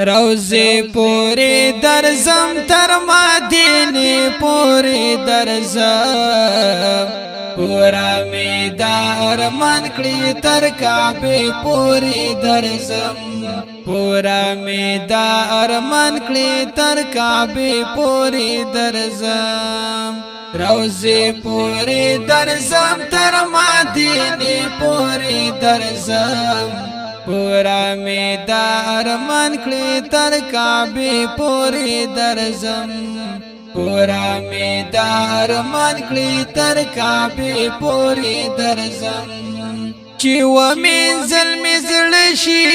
روزه پوری درزم تر مدینه پوری درزم پورا می دار من کلی تر کعبه پوری درزم پورا می دار من کلی تر کعبه پوری درزم روزه پوری درزم تر مدینه پوری درزم پورا می دار من کلی تر کعبه پوری درزم پورا می دار من کلی تر کعبه پوری درزم چی و منزل مزل شي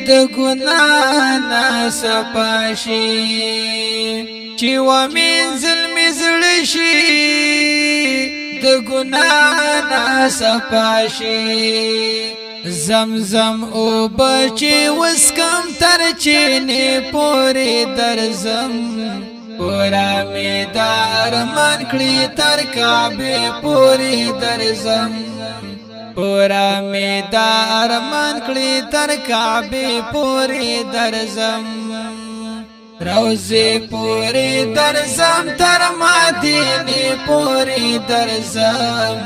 د ګناه نه صفاشي چی و منزل مزل شي د ګناه نه صفاشي زمزم او بچی وسکم تر چینه پوری درزم پورا می دار من کلی تر کعبه پوری درزم پورا می دار من کلی تر کعبه پوری درزم روزه پوری درزم تر مدینه پوری درزم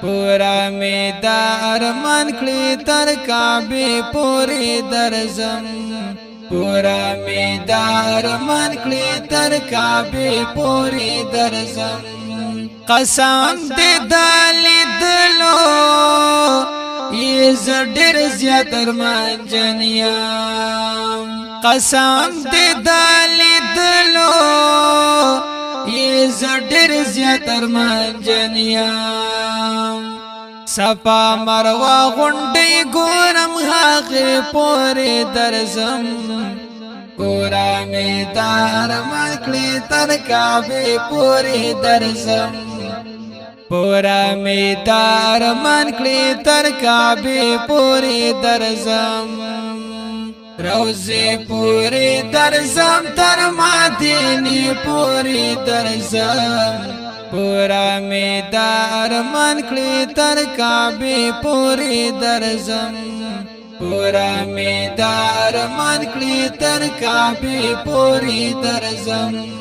پورا می دار من کلی تر کعبه پوری درزم پورا می دار من کلی تر کعبه پوری درزم قسم دې دلی دلو یې زړه زیات ارمان جنیم قسم دې دلی دلو یې زړه زیات ارمان جنیم صفا مروه غونډې ګورم هغه پورې درزم پورا می دار من کلی تر کعبه پوری درزم پورا می دار من کلی تر کعبه پوری درزم روزه پوری درزم تر مدینه پوری درزم پورا می دار من کلی تر کعبه پوری درزم پورا می دار من کلی تر کعبه پوری درزم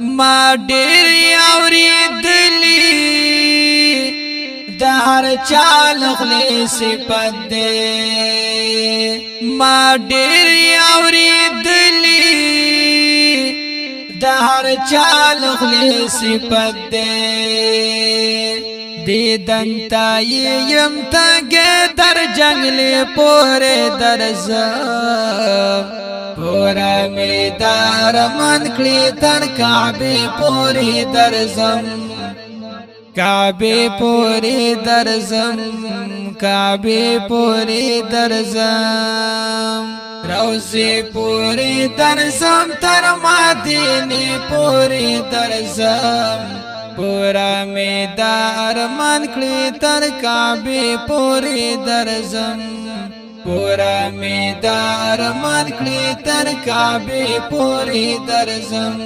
ما ډیر اوریدلی د هر چا لغلی صفت دی ما ډیر اوریدلی د هر چا لغلی صفت دی دیدن تا یم تاگه در جنگل پوره درزم پورا می دار من کلی تر کعبه پوری درزم کعبه پوری درزم کعبه پوری درزم روزه پوری درزم تر مدینه پوری درزم پورا می دار من کلی تر کعبه پوری درزم پورا می دار من کلی تر کعبه پوری درزم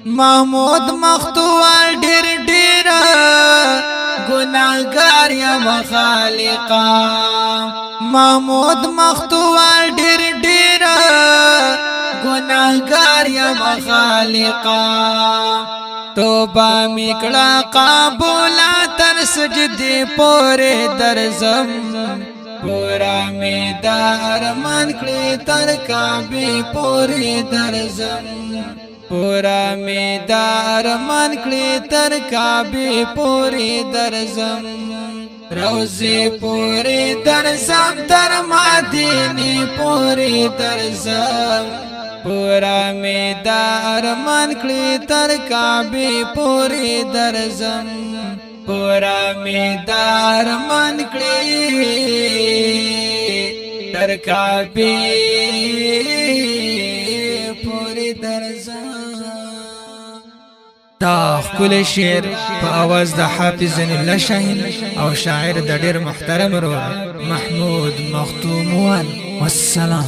محمود مختوال ډیر ډیر گناهګار یم خالقا محمود مختوال ډیر ډیر گناهګار یم خالقا توبه میکړه قبولا تر سجدی پوری درزم پورا می دار من کلی تر کعبه پوری درزم پورا می دار من کلی تر کعبه پوری درزم روزه پوری درزم تر مدینه پوری درزم پورا می دار من کلی تر کعبه پوری درزم پورا می دار من کلی تر کعبه پوری درزم دا خپل شعر په आवाज د حافظ الله شاهین او شاعر د ډیر محترم محمود مختوموال والسلام